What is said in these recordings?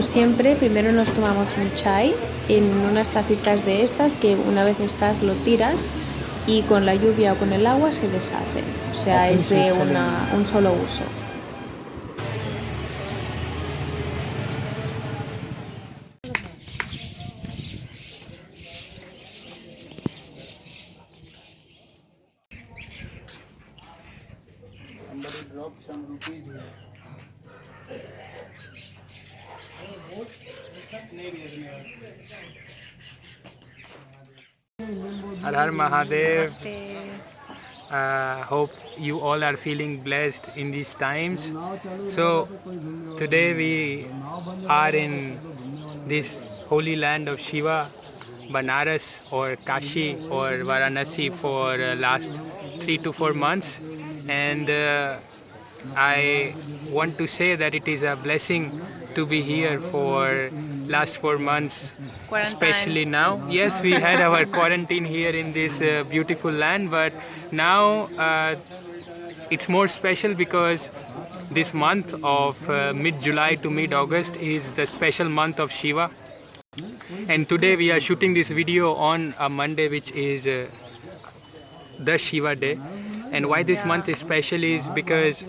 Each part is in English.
siempre, primero nos tomamos un chai en unas tacitas de estas que una vez estás lo tiras y con la lluvia o con el agua se deshacen. O sea, es de un solo uso. Somebody dropped some rupees here. Har Har Mahadev. Hope you all are feeling blessed in these times. So today we are in this holy land of Shiva, Banaras or Kashi or Varanasi for last 3 to 4 months, and I want to say that it is a blessing to be here for last 4 months, especially now. Yes, we had our quarantine here in this beautiful land, but now it's more special because this month of mid-July to mid-August is the special month of Shiva. And today we are shooting this video on a Monday, which is the Shiva day. And why this month is special is because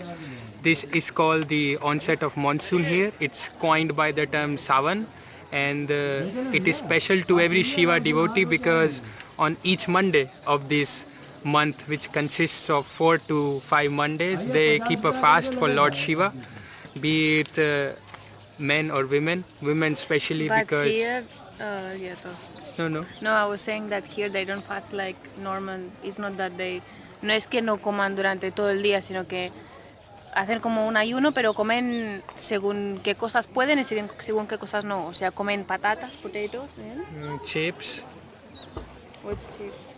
this is called the onset of monsoon here. It's coined by the term Savan, and it is special to every Shiva devotee because on each Monday of this month, which consists of 4 to 5 Mondays, they keep a fast for Lord Shiva, be it men or women especially, but because here, no, I was saying that here they don't fast like normal. It's not that they, no es que no coman durante todo el día, sino que hacen como un ayuno, pero comen según qué cosas pueden y según qué cosas no. O sea, comen patatas, potatoes, chips, what's chips?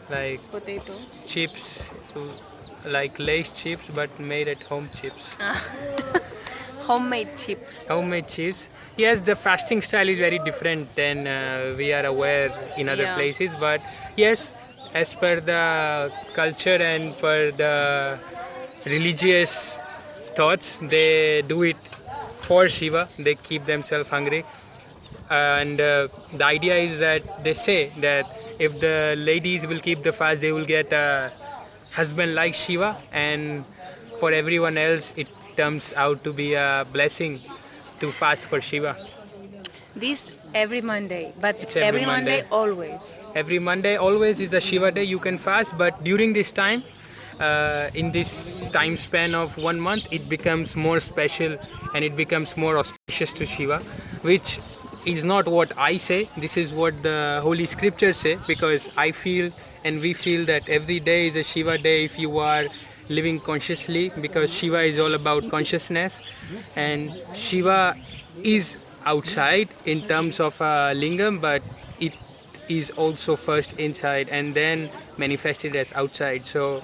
like Potato. chips, like Lay's chips, but made at home chips. Homemade chips. Homemade chips. Yes, the fasting style is very different than we are aware in other places, but yes, as per the culture and for the religious thoughts, they do it for Shiva. They keep themselves hungry, and the idea is that they say that if the ladies will keep the fast, they will get a husband like Shiva, and for everyone else it turns out to be a blessing to fast for Shiva. This every Monday, but It's every Monday always. Every Monday always is a Shiva day. You can fast, but during this time, in this time span of 1 month, it becomes more special and it becomes more auspicious to Shiva, which is not what I say. This is what the holy scriptures say, because I feel and we feel that every day is a Shiva day if you are living consciously, because Shiva is all about consciousness, and Shiva is outside in terms of lingam, but it is also first inside and then manifested as outside. So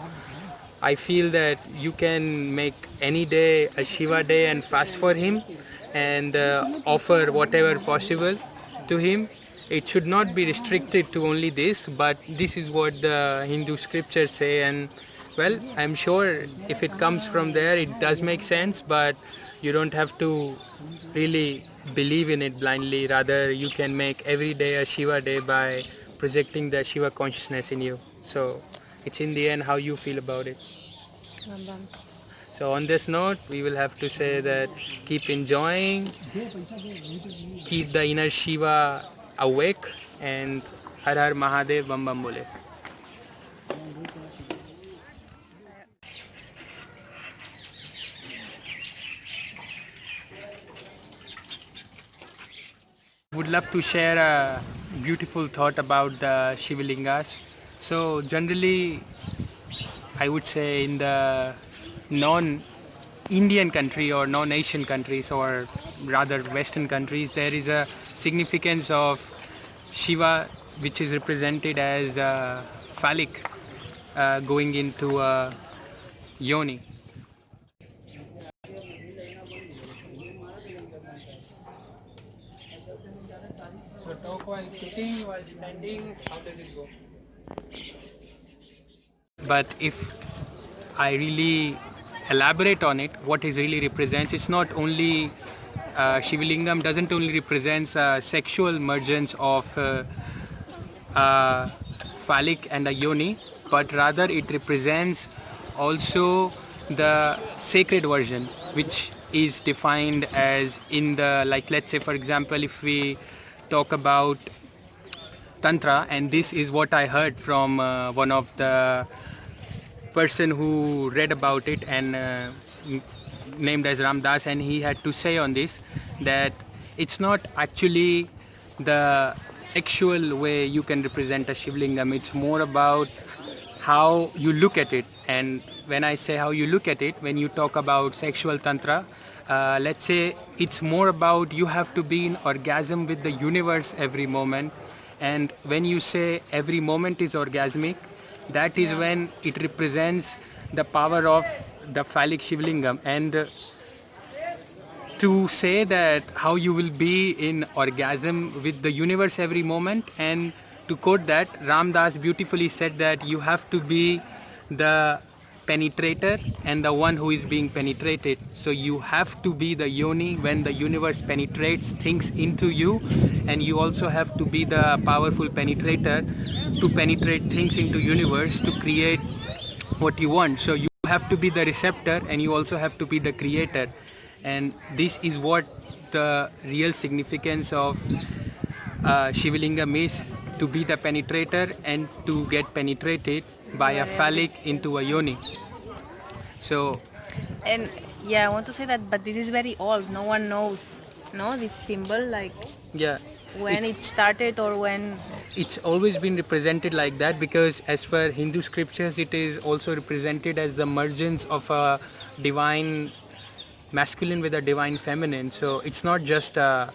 I feel that you can make any day a Shiva day and fast for him and offer whatever possible to him. It should not be restricted to only this, but this is what the Hindu scriptures say, and well, I'm sure if it comes from there, it does make sense, but you don't have to really believe in it blindly. Rather, you can make every day a Shiva day by projecting the Shiva consciousness in you. So it's in the end how you feel about it. So on this note, we will have to say that keep enjoying, keep the inner Shiva awake, and Har Har Mahadev, Bam Bam Bole. Would love to share a beautiful thought about the Shivalingas. So generally, I would say in the non-Indian country or non-Asian countries, or rather Western countries, there is a significance of Shiva which is represented as phallic going into a yoni. So talk while sitting, while standing, how does it go? But if I really elaborate on it, what it really represents, it's not only Shivalingam doesn't only represents sexual mergence of phallic and a yoni, but rather it represents also the sacred version, which is defined as in the, like, let's say for example, if we talk about tantra, and this is what I heard from one of the person who read about it and named as Ram Dass, and he had to say on this that it's not actually the sexual way you can represent a Shivlingam. It's more about how you look at it. And when I say how you look at it, when you talk about sexual tantra, let's say it's more about you have to be in orgasm with the universe every moment. And when you say every moment is orgasmic, that is when it represents the power of the phallic Shivlingam. And to say that how you will be in orgasm with the universe every moment, and to quote that, Ram Dass beautifully said that you have to be the penetrator and the one who is being penetrated. So you have to be the yoni when the universe penetrates things into you, and you also have to be the powerful penetrator to penetrate things into universe to create what you want. So you have to be the receptor and you also have to be the creator. And this is what the real significance of Shivalingam is, to be the penetrator and to get penetrated by a phallic into a yoni. So, And yeah, I want to say that, but this is very old. No one knows, no, this symbol, like yeah, when it started or when. it's always been represented like that, because as per Hindu scriptures it is also represented as the mergence of a divine masculine with a divine feminine. So it's not just a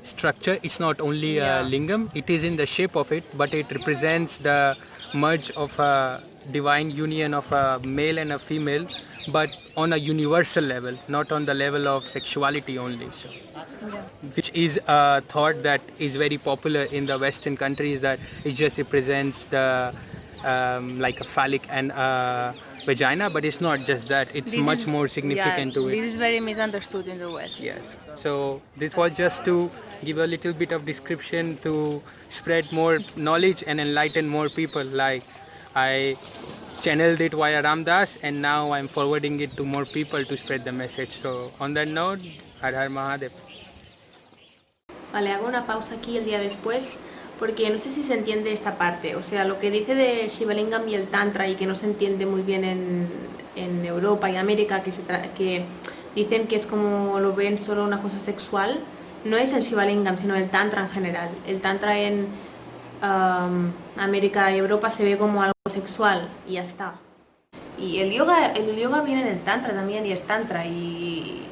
structure, it's not only a lingam, it is in the shape of it, but it represents the merge of a divine union of a male and a female, but on a universal level, not on the level of sexuality only. So, which is a thought that is very popular in the Western countries, that it just represents the like a phallic and a vagina, but it's not just that, it's This much is- more significant to it. This is very misunderstood in the West. Yes. So this was just to give a little bit of description to spread more knowledge and enlighten more people. Like I channeled it via Ram Dass, and now I'm forwarding it to more people to spread the message. So on that note, Har Har Mahadev. Vale, hago una pausa aquí el día después porque no sé si se entiende esta parte. O sea, lo que dice de Shivalingam y el Tantra y que no se entiende muy bien en Europa y América, que dicen que es como lo ven solo una cosa sexual, no es el Shivalingam, sino el Tantra en general. El Tantra en América y Europa se ve como algo sexual y ya está. Y el yoga viene del Tantra también, y es Tantra, y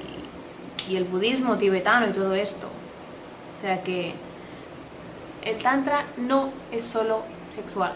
el budismo tibetano y todo esto. O sea que el Tantra no es solo sexual.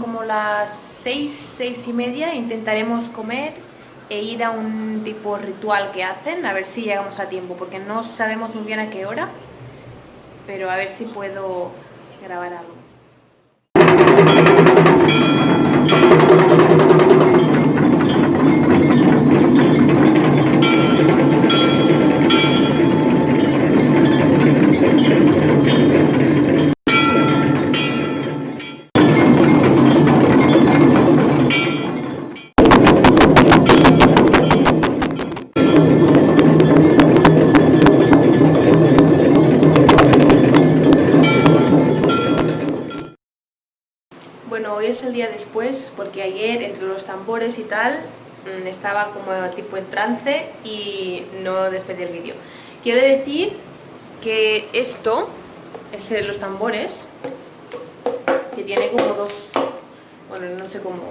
Como las 6:30, intentaremos comer e ir a un tipo ritual que hacen, a ver si llegamos a tiempo, porque no sabemos muy bien a qué hora, pero a ver si puedo grabar algo. Bueno, hoy es el día después porque ayer entre los tambores y tal estaba como tipo en trance y no despedí el vídeo. Quiero decir que esto es los tambores, que tiene como dos, bueno, no sé cómo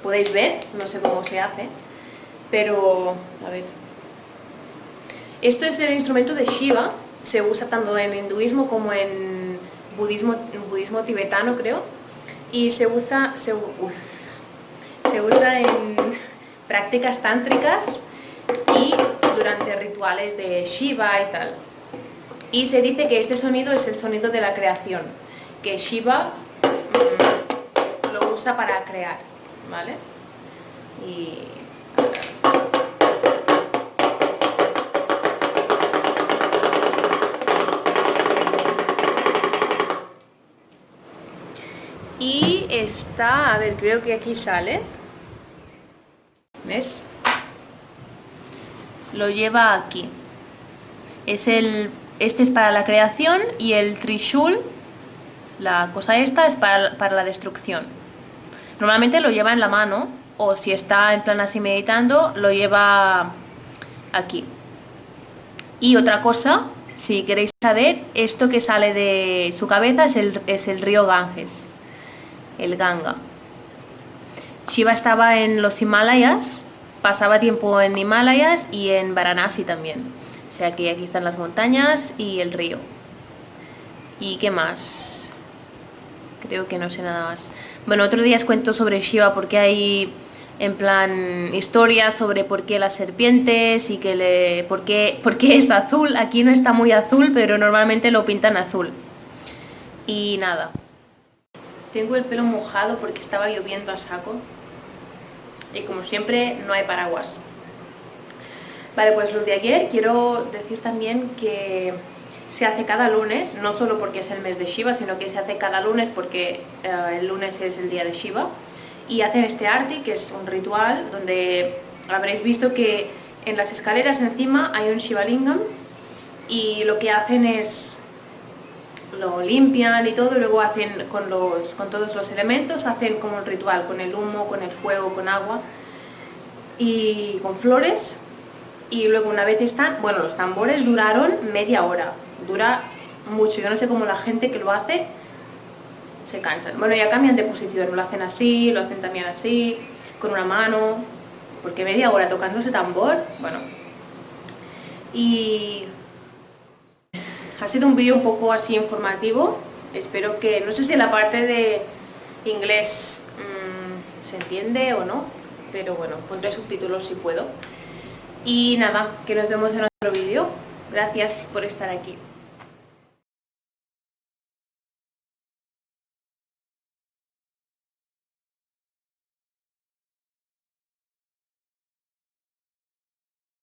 podéis ver, no sé cómo se hace, pero a ver. Esto es el instrumento de Shiva, se usa tanto en hinduismo como en budismo tibetano, creo, y se usa en prácticas tántricas y durante rituales de Shiva y tal. Y se dice que este sonido es el sonido de la creación, que Shiva lo usa para crear, ¿vale? Y está, a ver, creo que aquí sale, ¿ves? Lo lleva aquí. Este es para la creación y el Trishul, la cosa esta, es para la destrucción. Normalmente lo lleva en la mano, o si está en plan así meditando, lo lleva aquí. Y otra cosa, si queréis saber, esto que sale de su cabeza es el río Ganges, el Ganga. Shiva estaba en los Himalayas, pasaba tiempo en Himalayas y en Varanasi también. O sea que aquí están las montañas y el río. ¿Y qué más? Creo que no sé nada más. Bueno, otro día os cuento sobre Shiva porque hay en plan historias sobre por qué las serpientes y por qué es azul. Aquí no está muy azul, pero normalmente lo pintan azul. Y nada. Tengo el pelo mojado porque estaba lloviendo a saco. Y como siempre, no hay paraguas. Vale, pues lo de ayer quiero decir también que se hace cada lunes, no solo porque es el mes de Shiva, sino que se hace cada lunes porque el lunes es el día de Shiva. Y hacen este arti, que es un ritual donde habréis visto que en las escaleras encima hay un Shiva Lingam y lo que hacen es lo limpian y todo, y luego hacen con todos los elementos, hacen como un ritual con el humo, con el fuego, con agua y con flores. Y luego una vez están, bueno, los tambores duraron media hora, dura mucho, yo no sé cómo la gente que lo hace se cansan. Bueno, ya cambian de posición, lo hacen así, lo hacen también así, con una mano, porque media hora tocando ese tambor, bueno. Y ha sido un vídeo un poco así informativo, espero que, no sé si la parte de inglés se entiende o no, pero bueno, pondré subtítulos si puedo. Y nada, que nos vemos en otro vídeo. Gracias por estar aquí.